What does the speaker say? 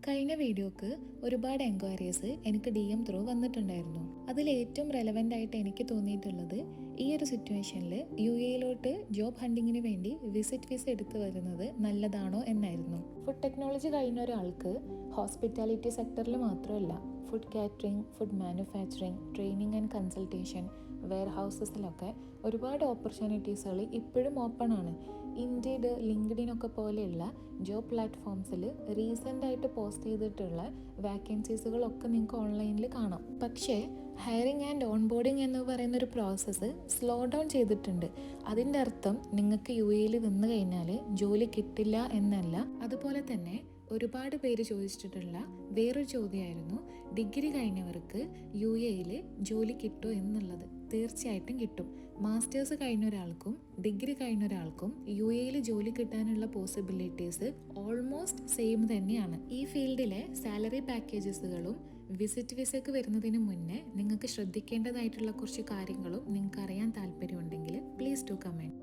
കഴിഞ്ഞ വീഡിയോക്ക് ഒരുപാട് എൻക്വയറീസ് എനിക്ക് DM ത്രൂ വന്നിട്ടുണ്ടായിരുന്നു. അതിൽ ഏറ്റവും റെലവൻ്റ് ആയിട്ട് എനിക്ക് തോന്നിയിട്ടുള്ളത് ഈ ഒരു സിറ്റുവേഷനിൽ UAE ജോബ് ഹണ്ടിങ്ങിന് വേണ്ടി വിസിറ്റ് വിസ എടുത്തു വരുന്നത് നല്ലതാണോ എന്നായിരുന്നു. ഫുഡ് ടെക്നോളജി കഴിഞ്ഞ ഒരാൾക്ക് ഹോസ്പിറ്റാലിറ്റി സെക്ടറിൽ മാത്രമല്ല, food catering, food manufacturing, training and consultation, വെയർ ഹൗസസിലൊക്കെ ഒരുപാട് ഓപ്പർച്യൂണിറ്റീസുകൾ ഇപ്പോഴും ഓപ്പൺ ആണ്. ഇൻഡീഡ്, ലിങ്ക്ഡിൻ ഒക്കെ പോലെയുള്ള ജോബ് പ്ലാറ്റ്ഫോംസിൽ റീസെൻ്റായിട്ട് പോസ്റ്റ് ചെയ്തിട്ടുള്ള വാക്കൻസീസുകളൊക്കെ നിങ്ങൾക്ക് ഓൺലൈനിൽ കാണാം. പക്ഷേ ഹയറിംഗ് ആൻഡ് ഓൺ ബോർഡിംഗ് എന്ന് പറയുന്ന ഒരു പ്രോസസ്സ് സ്ലോ ഡൗൺ ചെയ്തിട്ടുണ്ട്. അതിൻ്റെ അർത്ഥം നിങ്ങൾക്ക് UAE വന്നു കഴിഞ്ഞാൽ ജോലി കിട്ടില്ല എന്നല്ല. അതുപോലെ തന്നെ ഒരുപാട് പേര് ചോദിച്ചിട്ടുള്ള വേറൊരു ചോദ്യമായിരുന്നു, ഡിഗ്രി കഴിഞ്ഞവർക്ക് UAE ജോലി കിട്ടുമോ എന്നുള്ളത്. തീർച്ചയായിട്ടും കിട്ടും. മാസ്റ്റേഴ്സ് കഴിഞ്ഞ ഒരാൾക്കും ഡിഗ്രി കഴിഞ്ഞ ഒരാൾക്കും UAE ജോലി കിട്ടാനുള്ള പോസിബിലിറ്റീസ് ഓൾമോസ്റ്റ് സെയിം തന്നെയാണ്. ഈ ഫീൽഡിലെ സാലറി പാക്കേജസുകളും വിസിറ്റ് വിസയ്ക്ക് വരുന്നതിന് മുന്നേ നിങ്ങൾക്ക് ശ്രദ്ധിക്കേണ്ടതായിട്ടുള്ള കുറച്ച് കാര്യങ്ങളും നിങ്ങൾക്ക് അറിയാൻ താല്പര്യമുണ്ടെങ്കിൽ പ്ലീസ് ടു കമൻറ്റ്.